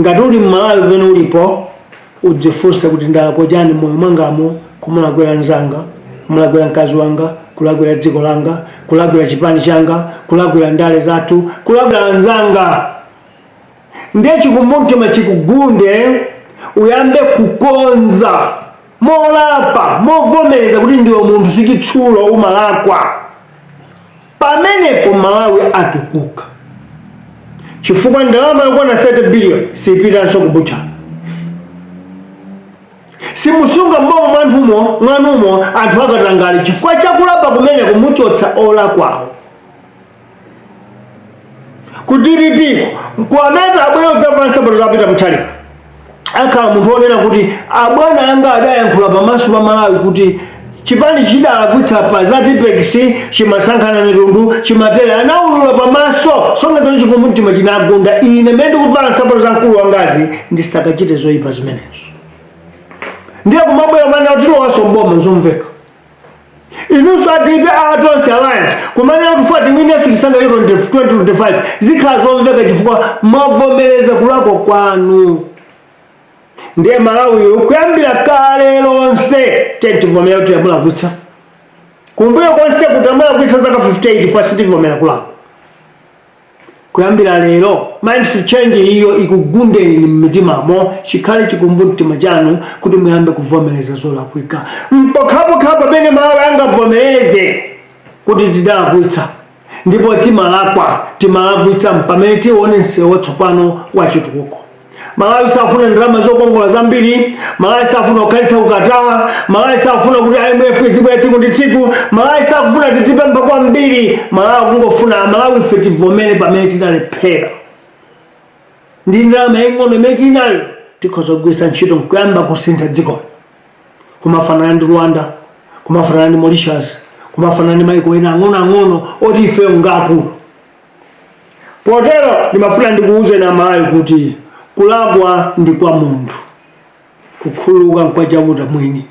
Ngati uli Malawi pamene ulipo udzifunse kuti ndalako chani moyo mwangamo, kumulakwira nzanga, kumulakwira mkazi wanga, kulakwira dziko langa, kulakwira chipani changa, kulakwira ndale zathu, kulakwira nzanga. Ndiye chikumbumtima chikugunde uyambe kukonza molapa movomereza kuti ndiwe munthu sichitsulo umalakwa. Pamenepo Malawi atukuka chifukwa ndalama yokwana 30 billion sipitanso kubucha. Simusunga mbongo mwanumo anthu akatangali chifukwa chakulapa kumene kumuchotsa olakwawo. Kudiripo kuameta abwera udzamva sabato zapita mchalika akhala munthu onena kuti abwana anga adayankhula pamaso pa Malawi kuti chipani chidalakwitsa pa za tipekisi chimasankhana mitundu chimatere anaulula pamaso songezano chikumbumtima chinagunda ine mene ndikupala sabato za mkulu wangazi ndisakachite zoyipa zimenezo. Ndiye kumabwera mane utilowaso mboma nzomveka inunso atipe atonse alliance kumane atufati mwinesu chisanga 2025 zikhala zomveka chifukwa mavomereza kulakwa kwanu. Ndiye Malawi kuyambira kale lonse tentivomera kuti yamulakwitsa kumbuyo konse kuti amulakwitsa zaka 58 fasi tivomera kulakwa. Kuyambira lero mind change iyo ikugundeni mmitimamo chikhale chikumbumtima chanu kuti muyambe kuvomereza zolakwika. Mpokhapo pamene Malawi angavomereze kuti tidalakwitsa ndipo timalakwitsa pamene tione msewu watsopano wa chitukuko. Malawi safuna ndalama zokongola zambiri, Malawi safuna kukhalitsa ukata, Malawi safuna kuti IMF izibwera tsiku ndi tsiku, Malawi safuna tizipe mpakwa mbiri, Malawi kungofuna Malawi ife tivomere pamene tinalephera. Ndi ndalama ing'ono imene tinayo tikhoza kugwiritsa ntchito nkuyamba kusintha dziko. Kumafanana ndi Rwanda, kumafanana ndi Mauritius, kumafanana ndi maiko ena ang'ono oti ife ngaku. Potero ndimafuna ndikuuze na Malawi kuti kulakwa ndi kwa munthu, kukhululuka nkwa chakuta mwini.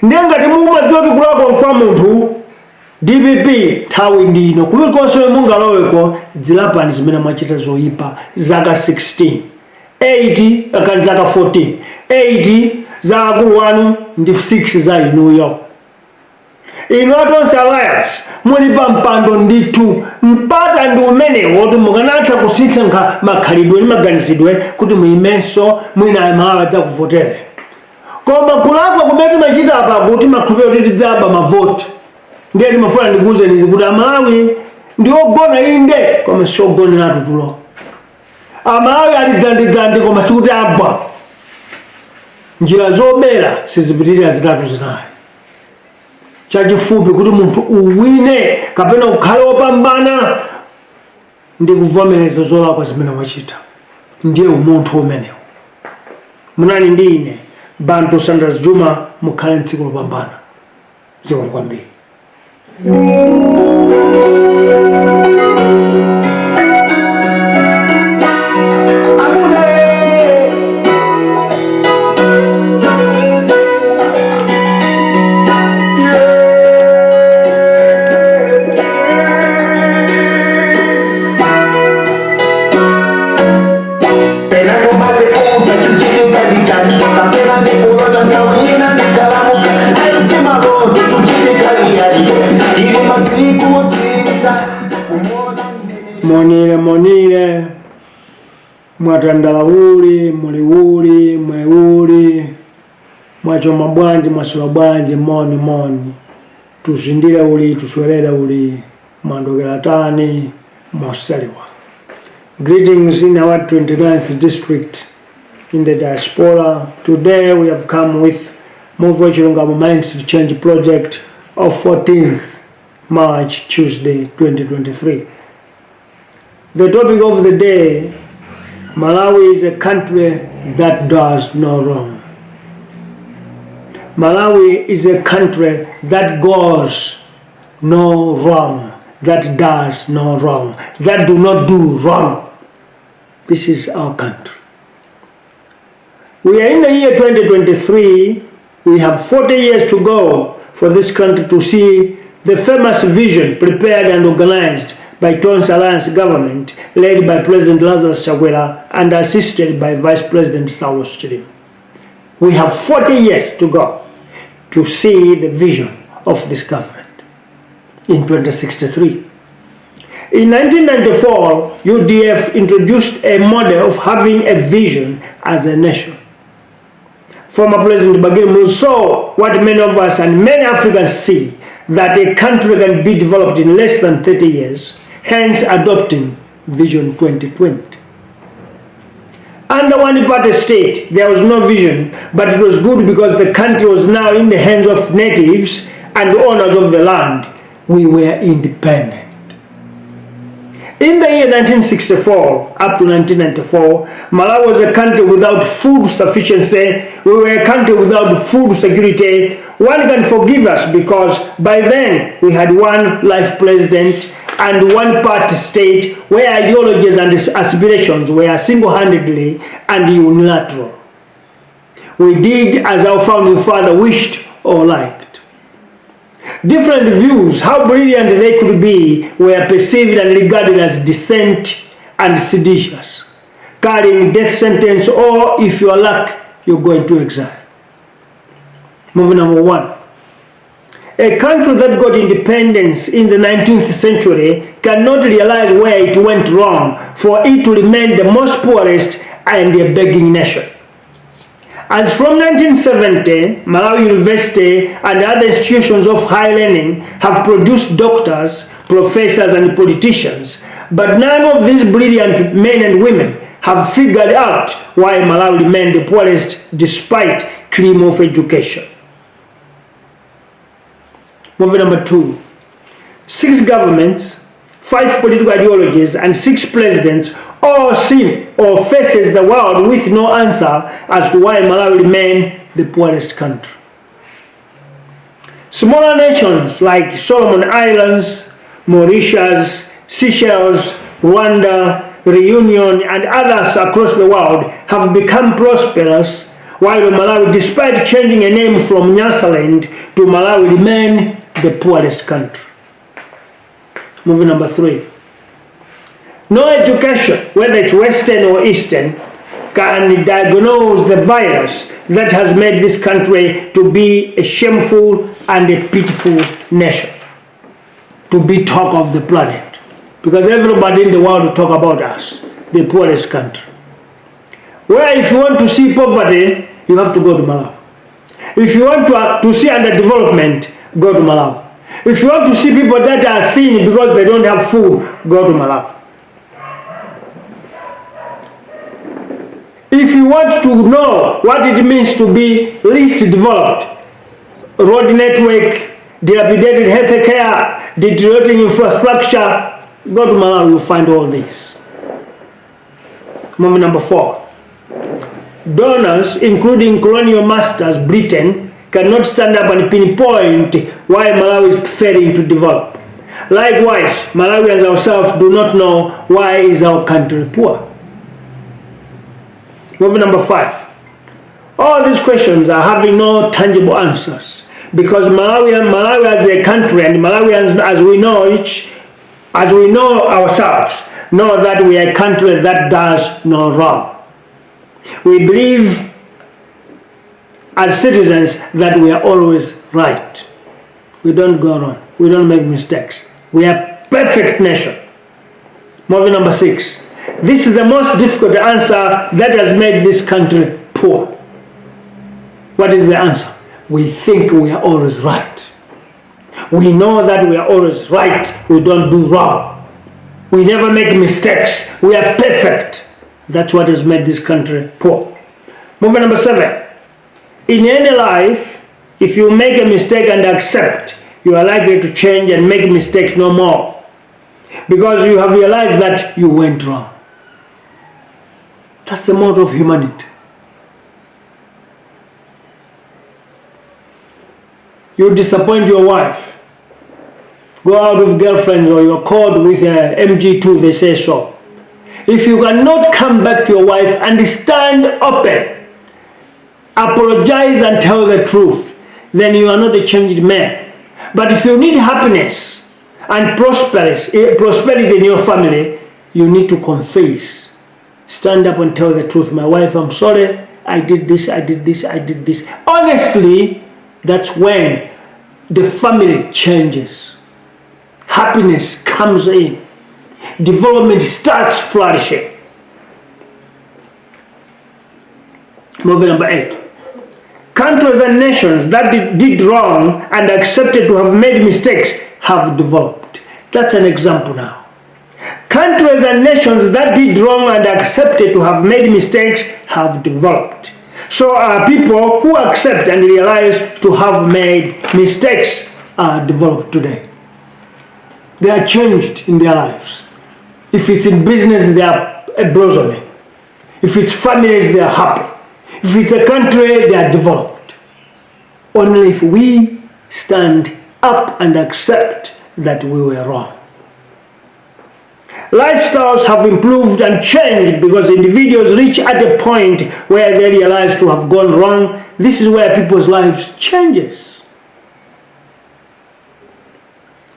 Ndiye ngati mumadziwa kuti kulakwa nkwa munthu DPP nthawi ndino kulikonse mungaloweko dzilapani zimene mwachita zoyipa zaka 16 8 akani zaka 14 8 za akulu wanu ndi 6 za inuyo. Inu atonse alliance muli pa mpando ndithu mpata ndi umenewo kuti mukanatha kusintha makhalidwe ndi maganizidwe kuti muyimenso mwina Malawi adzakuvotere. Koma kulakwa kumene machita apa kuti makhulupiriro kuti tidzaba mavoti. Ndiye ndimafuna ndikuwuzeni kuti Malawi ndi ogona inde koma siogoneratu tulo. Malawi ali dzandidzandi koma sikuti agwa. Njira zobera sizipitirira zitatu zinayi. Chachifupi kuti munthu uwine kapena ukhale wopambana ndi kuvomereza zolakwa zimene wachita. Ndiye umunthu umenewo. Munali ndi ine Bantu Sanders Juma, mukhale tsiku lopambana. Zikomo kwambiri. Monire mwatandalauli muliuli mweuli mwachoma bwanji mwasula bwanji moni tuzindire uli tuswerere uli mwandokera tani Moseliwa. Greetings in our 29th district in the diaspora. Today we have come with Muvi Chilungamo Mindset Change Project of 14th March, Tuesday, 2023. The topic of the day: Malawi is a country that does no wrong. Malawi is a country that goes no wrong, that does no wrong, that do not do wrong. This is our country. We are in the year 2023. We have 40 years to go for this country to see the famous vision prepared and organized by Tonse Alliance government, led by President Lazarus Chakwera and assisted by Vice President Saulos Chilima. We have 40 years to go to see the vision of this government in 2063. In 1994, UDF introduced a model of having a vision as a nation. Former President Bagirimu saw what many of us and many Africans see, that a country can be developed in less than 30 years, hence adopting Vision 2020. Under one-party state, there was no vision, but it was good because the country was now in the hands of natives and the owners of the land. We were independent. In the year 1964 up to 1994, Malawi was a country without food sufficiency. We were a country without food security. One can forgive us because by then we had one life president and one party state where ideologies and aspirations were single-handedly and unilateral. We did as our founding father wished or liked. Different views, how brilliant they could be, were perceived and regarded as dissent and seditious, carrying death sentence, or if you are lucky, you're going to exile. Movie number 1. A country that got independence in the 19th century cannot realize where it went wrong for it to remain the most poorest and a begging nation. As from 1970, Malawi University and other institutions of higher learning have produced doctors, professors, and politicians, but none of these brilliant men and women have figured out why Malawi remained the poorest despite cream of education. Movie number 2. 6 governments, 5 political ideologies, and 6 presidents all see or faces the world with no answer as to why Malawi remained the poorest country. Smaller nations like Solomon Islands, Mauritius, Seychelles, Rwanda, Reunion, and others across the world have become prosperous, while Malawi, despite changing a name from Nyasaland to Malawi, remained the poorest country. Movie number 3. No education, whether it's Western or Eastern, can diagnose the virus that has made this country to be a shameful and a pitiful nation, to be talk of the planet. Because everybody in the world will talk about us, the poorest country. Where if you want to see poverty, you have to go to Malawi. If you want to see underdevelopment, go to Malawi. If you want to see people that are thin because they don't have food, go to Malawi. If you want to know what it means to be least developed, road network, dilapidated health care, deteriorating infrastructure, go to Malawi, you'll find all this. Movie number 4. Donors, including colonial masters, Britain, cannot stand up and pinpoint why Malawi is failing to develop. Likewise, Malawians ourselves do not know why is our country poor. Movie number 5. All these questions are having no tangible answers because Malawi as a country and Malawians as we know ourselves, know that we are a country that does no wrong. We believe as citizens that we are always right. We don't go wrong. We don't make mistakes. We are a perfect nation. Movie number 6. This is the most difficult answer that has made this country poor. What is the answer? We think we are always right. We know that we are always right. We don't do wrong. We never make mistakes. We are perfect. That's what has made this country poor. Movement number 7. In any life, if you make a mistake and accept, you are likely to change and make mistakes no more, because you have realized that you went wrong. That's the motto of humanity. You disappoint your wife, go out with girlfriends, or you're caught with MG2, they say so. If you cannot come back to your wife and stand open, apologize and tell the truth, then you are not a changed man. But if you need happiness and prosperity in your family, you need to confess. Stand up and tell the truth. My wife, I'm sorry, I did this, I did this, I did this. Honestly, that's when the family changes. Happiness comes in. Development starts flourishing. Movie number 8. Countries and nations that did wrong and accepted to have made mistakes have developed. That's an example now. Countries and nations that did wrong and accepted to have made mistakes have developed. So are people who accept and realize to have made mistakes are developed today. They are changed in their lives. If it's in business, they are blossoming. If it's families, they are happy. If it's a country, they are developed. Only if we stand up and accept that we were wrong. Lifestyles have improved and changed because individuals reach at a point where they realize to have gone wrong. This is where people's lives changes.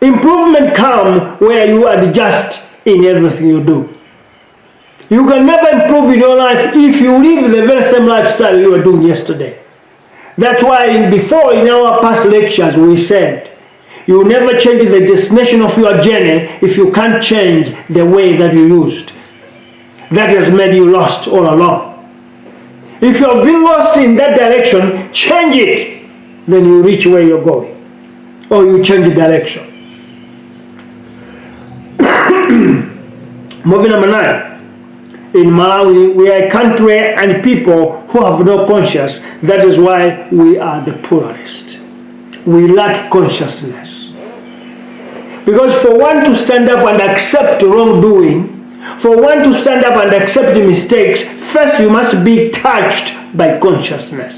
Improvement comes where you adjust in everything you do. You can never improve in your life if you live the very same lifestyle you were doing yesterday. That's why before in our past lectures we said, you will never change the destination of your journey if you can't change the way that you used. That has made you lost all along. If you have been lost in that direction, change it. Then you reach where you're going. Or you change the direction. Movie number 9. In Malawi, we are a country and people who have no conscience. That is why we are the poorest. We lack consciousness. Because for one to stand up and accept wrongdoing, for one to stand up and accept mistakes, first you must be touched by consciousness.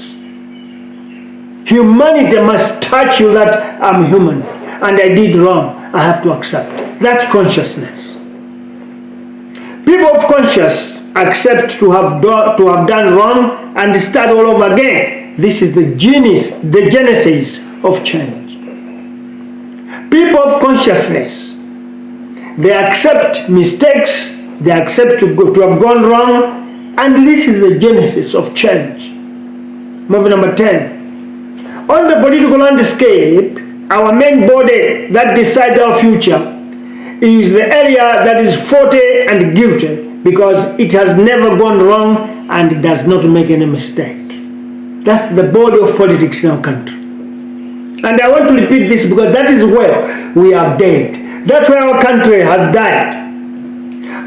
Humanity must touch you that I'm human and I did wrong. I have to accept. That's consciousness. People of conscience accept to have done wrong and start all over again. This is the genesis of change. People of consciousness, they accept mistakes, they accept to have gone wrong, and this is the genesis of change. Movie number 10. On the political landscape, our main body that decides our future is the area that is faulty and guilty because it has never gone wrong and it does not make any mistake. That's the body of politics in our country. And I want to repeat this because that is where we are dead. That's where our country has died.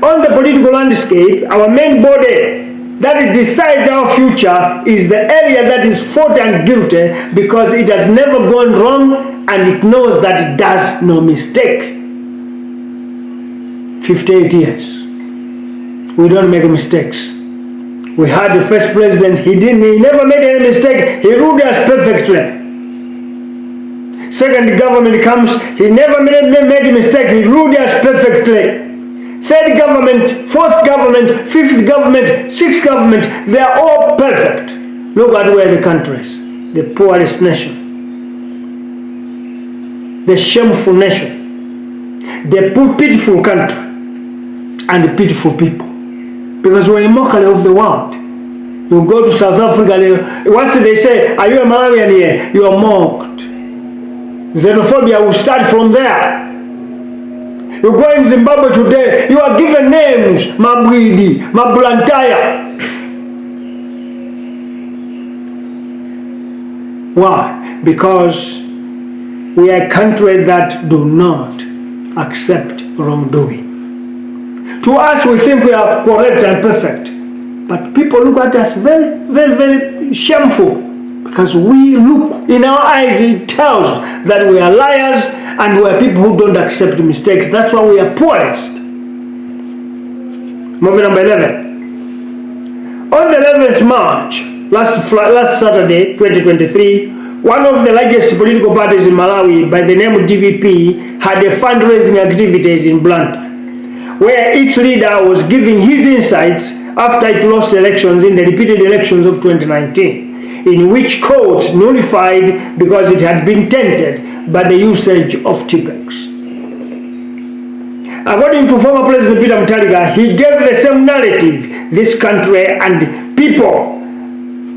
On the political landscape, our main body that decides our future is the area that is faulty and guilty because it has never gone wrong and it knows that it does no mistake. 58 years. We don't make mistakes. We had the first president, he never made any mistake. He ruled us perfectly. Second government comes, he never made a mistake. He ruled us perfectly. Third government, fourth government, fifth government, sixth government, they are all perfect. Look at where the country is. The poorest nation. The shameful nation. The pitiful country. And the pitiful people. Because we're a mockery of the world. You go to South Africa, once they say, are you a Malawian here? You are mocked. Xenophobia will start from there. You go in Zimbabwe today, you are given names, Mabwidi, Mabulantaya. Why? Because we are a country that do not accept wrongdoing. To us, we think we are correct and perfect. But people look at us very, very, very shameful, because we look, in our eyes, it tells that we are liars and we are people who don't accept mistakes. That's why we are poorest. Movie number 11. On the 11th March, last Saturday, 2023, one of the largest political parties in Malawi, by the name of DPP, had a fundraising activities in Blantyre, where each leader was giving his insights after it lost elections in the repeated elections of 2019, in which courts nullified because it had been tainted by the usage of TPEX. According to former President Peter Mutharika, he gave the same narrative. This country and people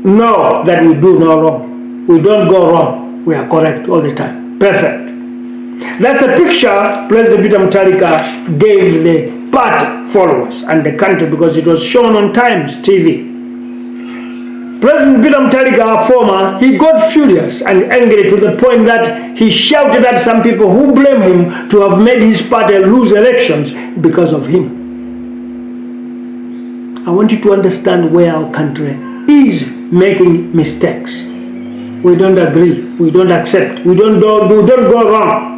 know that we do no wrong. We don't go wrong. We are correct all the time. Perfect. That's a picture President Peter Mutharika gave the party followers and the country, because it was shown on Times TV. President Peter Mutharika, former, he got furious and angry to the point that he shouted at some people who blame him to have made his party lose elections because of him. I want you to understand where our country is making mistakes. We don't agree, we don't accept, we don't go wrong.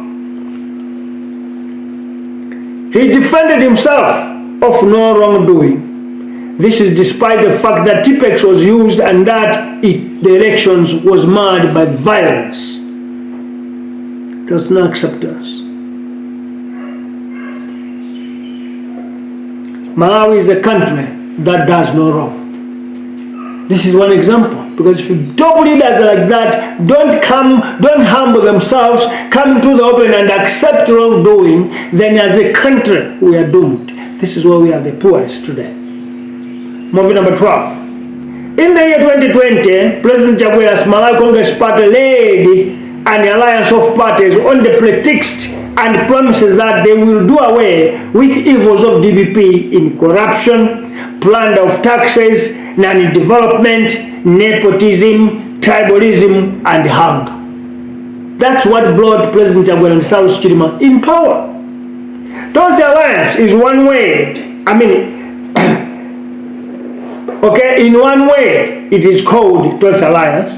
He defended himself of no wrongdoing. This is despite the fact that TPEX was used and that the elections was marred by violence. That's not acceptance. Malawi is a country that does no wrong. This is one example, because if top leaders like that don't humble themselves, come into the open and accept wrongdoing, then as a country we are doomed. This is why we are the poorest today. Movie number 12. In the year 2020, President Chakwera's Malawi Congress Party led an alliance of parties on the pretext and promises that they will do away with evils of DPP in corruption, plunder of taxes, non-development, nepotism, tribalism, and hunger. That's what brought President Chakwera and Saulos Chilima in power. Tonse Alliance is one word. Okay, in one word, it is called Tonse Alliance.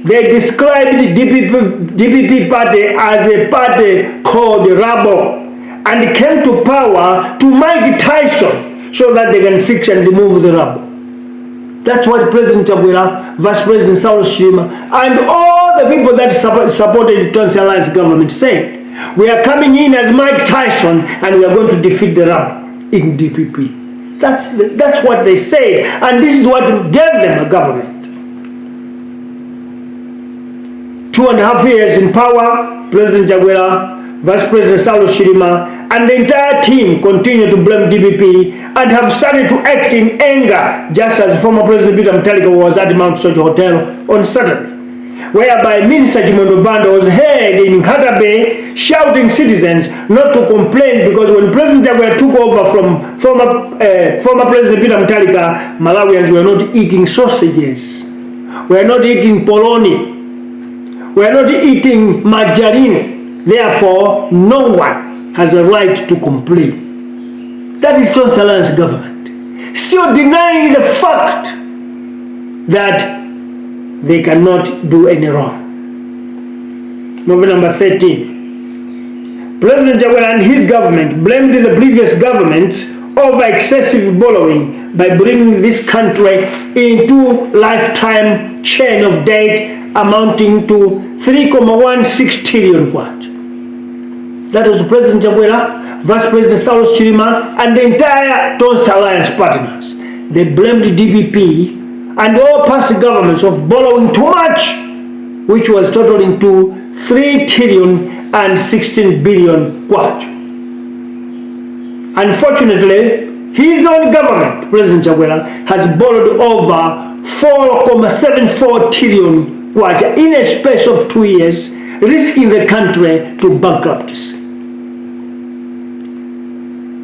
They described the DPP party as a party called Rebel, and came to power to Mike Tyson so that they can fix and remove the rubble. That's what President Chakwera, Vice President Saulos Chilima, and all the people that supported the Tonse Alliance government said, we are coming in as Mike Tyson and we are going to defeat the rubble in DPP. That's what they say, and this is what gave them a government. 2.5 years in power, President Chakwera, Vice President Saulos Chilima, and the entire team continue to blame DPP and have started to act in anger, just as former President Peter Mutharika was at Mount Sojo Hotel on Saturday, whereby Minister Chimondo Banda was heard in Nkata Bay shouting citizens not to complain, because when President Chakwera took over from former President Peter Mutharika, Malawians were not eating sausages, we are not eating poloni, we are not eating margarine. Therefore, no one has a right to complain. That is Tonse Alliance government, still denying the fact that they cannot do any wrong. Movie number 13. President Chakwera and his government blamed the previous governments over excessive borrowing by bringing this country into lifetime chain of debt amounting to 3.16 trillion kwacha. That was President Chakwera, Vice President Saulos Chilima, and the entire Tonse Alliance partners. They blamed the DPP and all past governments of borrowing too much, which was totaling to 3.16 trillion kwacha. Unfortunately, his own government, President Chakwera, has borrowed over 4.74 trillion kwacha in a space of 2 years, risking the country to bankruptcy.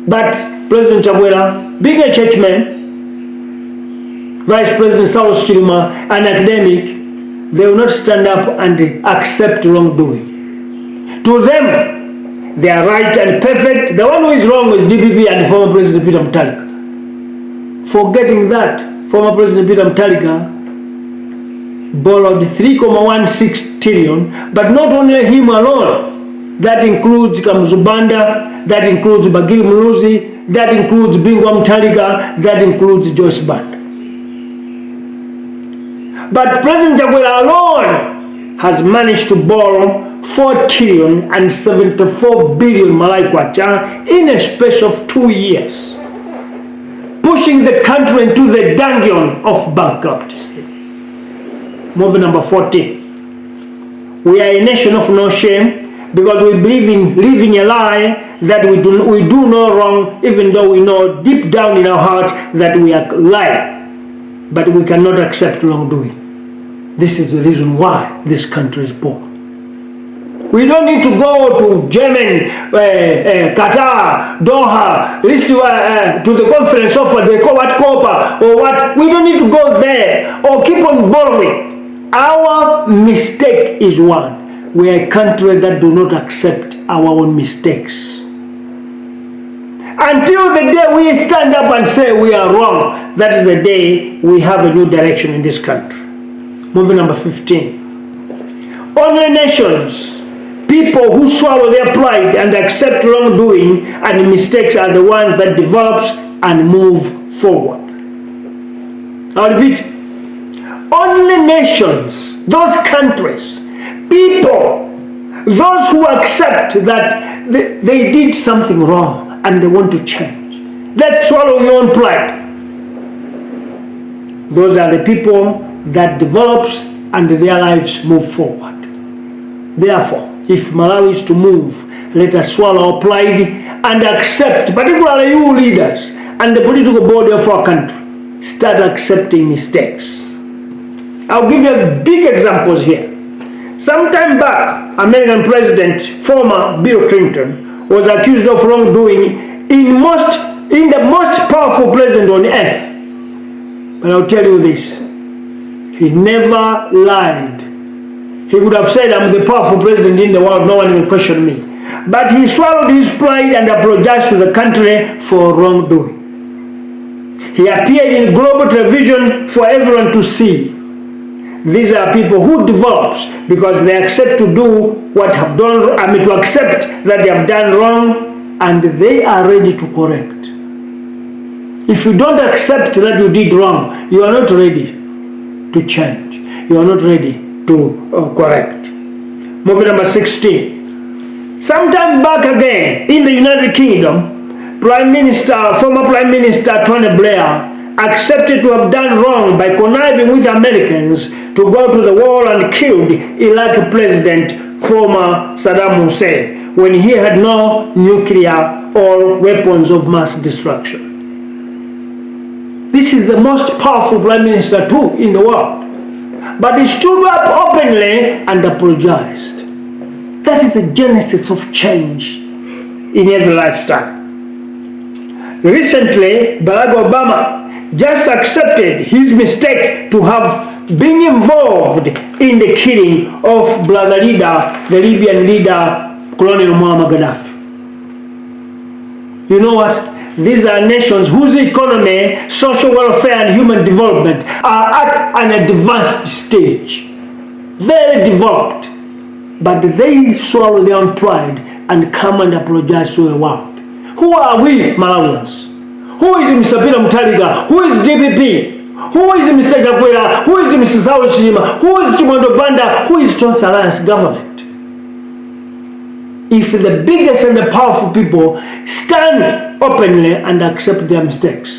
But President Chakwera, being a churchman, Vice President Saulos Chilima, an academic, they will not stand up and accept wrongdoing. To them, they are right and perfect. The one who is wrong is DPP and former President Peter Mutharika. Forgetting that, former President Peter Mutharika borrowed 3.16 trillion, but not only him alone. That includes Kamuzubanda, that includes Bagiri Muluzi, that includes Bingwa Mutharika, that includes Joyce Banda. But President Chakwera alone has managed to borrow 4 trillion and 74 billion Malawi kwacha in a space of 2 years, pushing the country into the dungeon of bankruptcy. Movie number 14. We are a nation of no shame, because we believe in living a lie that we do no wrong, even though we know deep down in our heart that we are lying. But we cannot accept wrongdoing. This is the reason why this country is poor. We don't need to go to Germany, Qatar, Doha, to the conference of what they call what COPA or what. We don't need to go there or keep on borrowing. Our mistake is one. We are a country that do not accept our own mistakes. Until the day we stand up and say we are wrong, that is the day we have a new direction in this country. Movie number 15. Only nations, people who swallow their pride and accept wrongdoing and mistakes are the ones that develops and move forward. I'll repeat. Only nations, those countries, people, those who accept that they did something wrong and they want to change, that swallow your own pride, those are the people that develops and their lives move forward. Therefore, if Malawi is to move, let us swallow our pride and accept, particularly you leaders and the political body of our country, start accepting mistakes. I'll give you big examples here. Some time back, American President, former Bill Clinton, was accused of wrongdoing in the most powerful president on earth. But I'll tell you this, he never lied. He would have said, I'm the powerful president in the world, no one will question me. But he swallowed his pride and apologized to the country for wrongdoing. He appeared in global television for everyone to see. These are people who develops because they accept to do what have done, to accept that they have done wrong, and they are ready to correct. If you don't accept that you did wrong, you are not ready to change. You are not ready to correct. Movie number 16. Sometime back again in the United Kingdom, former Prime Minister Tony Blair accepted to have done wrong by conniving with Americans to go to the war and killed Iraqi President former Saddam Hussein when he had no nuclear or weapons of mass destruction. This is the most powerful Prime Minister too in the world. But he stood up openly and apologized. That is the genesis of change in every lifestyle. Recently, Barack Obama just accepted his mistake to have been involved in the killing of brother leader, the Libyan leader, Colonel Muammar Gaddafi. You know what? These are nations whose economy, social welfare, and human development are at an advanced stage. Very developed. But they swallow their own pride and come and apologize to the world. Who are we, Malawians? Who is Mr. Peter Mutharika? Who is DPP? Who is Mr. Chakwera? Who is Mr. Saul Chilima? Who is Chimondo Banda? Who is Tonse Alliance government? If the biggest and the powerful people stand openly and accept their mistakes.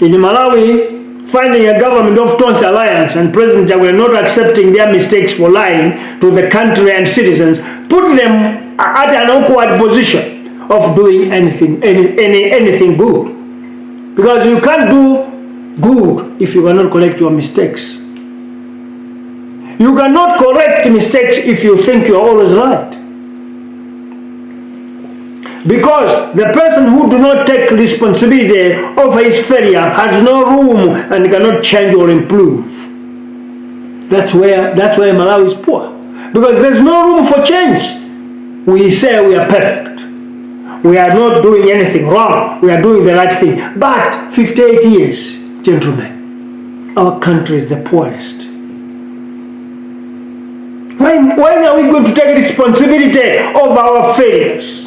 In Malawi, finding a government of Tonse Alliance and President Chakwera not accepting their mistakes for lying to the country and citizens put them at an awkward position of doing anything good. Because you can't do good if you cannot correct your mistakes. You cannot correct mistakes if you think you are always right. Because the person who do not take responsibility of his failure has no room and cannot change or improve. That's why Malawi is poor. because there's no room for change. We say we are perfect. We are not doing anything wrong. We are doing the right thing. But 58 years, gentlemen, our country is the poorest. When are we going to take responsibility of our failures?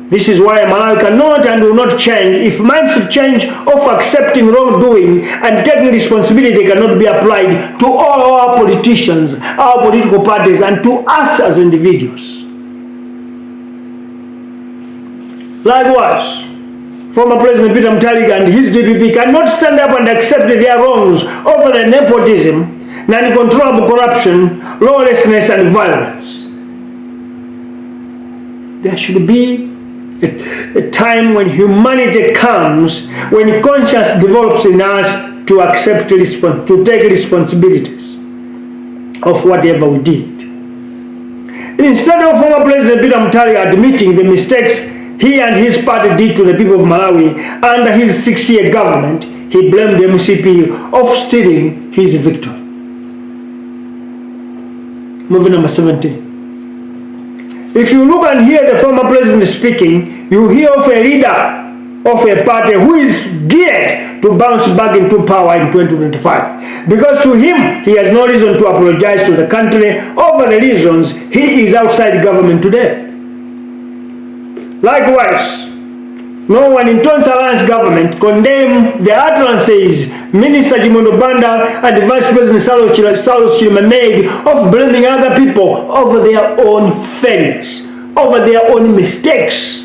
This is why Malawi cannot and will not change if mindset change of accepting wrongdoing and taking responsibility cannot be applied to all our politicians, our political parties, and to us as individuals. Likewise, former President Peter Mutharika and his DPP cannot stand up and accept their wrongs over the nepotism, non-controllable corruption, lawlessness, and violence. There should be a time when humanity comes, when conscience develops in us to accept, to take responsibilities of whatever we did. Instead of former President Peter Mutharika admitting the mistakes he and his party did to the people of Malawi under his 6-year government, he blamed the MCP of stealing his victory. Movie number 17. If you look and hear the former president speaking, you hear of a leader of a party who is geared to bounce back into power in 2025. Because to him, he has no reason to apologize to the country over the reasons he is outside government today. Likewise, no one in Tonse Alliance government condemned the utterances Minister Jimondo Banda and Vice President Saulos Chilima made of blaming other people over their own failures, over their own mistakes.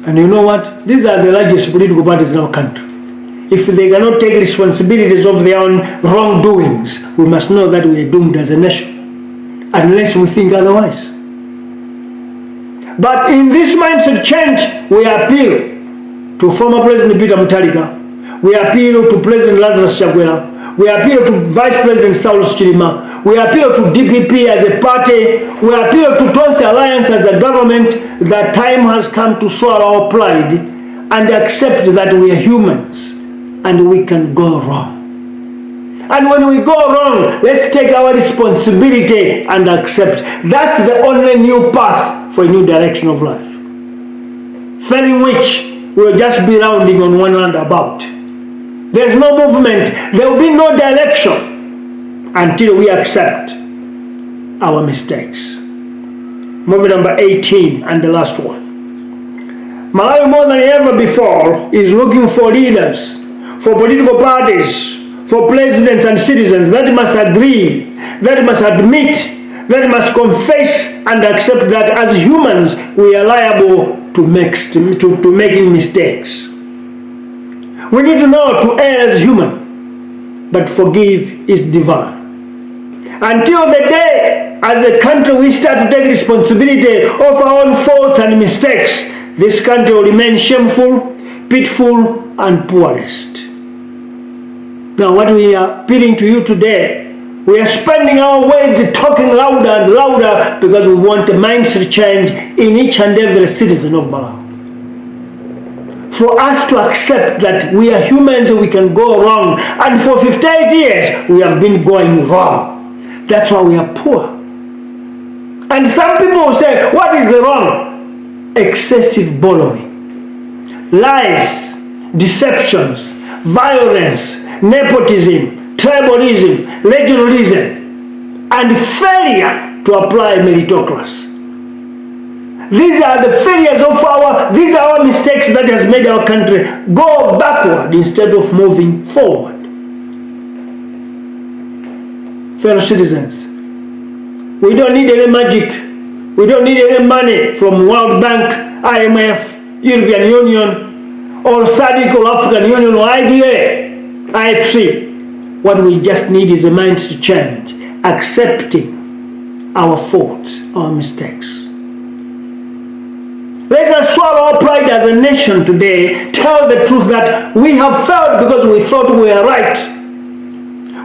And you know what? These are the largest political parties in our country. If they cannot take responsibilities of their own wrongdoings, we must know that we are doomed as a nation, unless we think otherwise. But in this mindset change, we appeal to former President Peter Mutharika, we appeal to President Lazarus Chakwera, we appeal to Vice President Saulos Chilima, we appeal to DPP as a party, we appeal to Tonse Alliance as a government, that time has come to swallow our pride and accept that we are humans and we can go wrong. And when we go wrong, let's take our responsibility and accept. That's the only new path for a new direction of life. Failing which, we'll just be rounding on one roundabout. There's no movement, there will be no direction until we accept our mistakes. Movie number 18 and the last one. Malawi more than ever before is looking for leaders, for political parties, for presidents and citizens that must agree, that must admit, that must confess and accept that as humans we are liable to making mistakes. We need to know to err as human, but forgive is divine. Until the day as a country we start to take responsibility of our own faults and mistakes, this country will remain shameful, pitiful, and poorest. Now what we are appealing to you today, we are spending our words talking louder and louder because we want a mindset change in each and every citizen of Malawi. For us to accept that we are humans and we can go wrong, and for 58 years we have been going wrong. That's why we are poor. And some people will say, what is the wrong? Excessive borrowing, lies, deceptions, violence, nepotism, tribalism, regionalism, and failure to apply meritocracy. These are the failures of these are our mistakes that has made our country go backward instead of moving forward. Fellow citizens, we don't need any magic. We don't need any money from World Bank, IMF, European Union, or SADC or African Union or IDA, IFC. What we just need is a mind to change, accepting our faults, our mistakes. Let us swallow our pride as a nation today, tell the truth that we have failed because we thought we were right.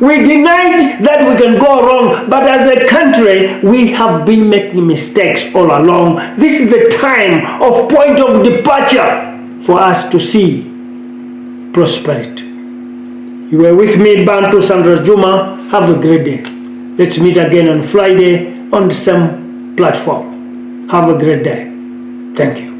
We denied that we can go wrong, but as a country, we have been making mistakes all along. This is the time of point of departure for us to see prosperity. You were with me, Bantu Sandra Juma. Have a great day. Let's meet again on Friday on the same platform. Have a great day. Thank you.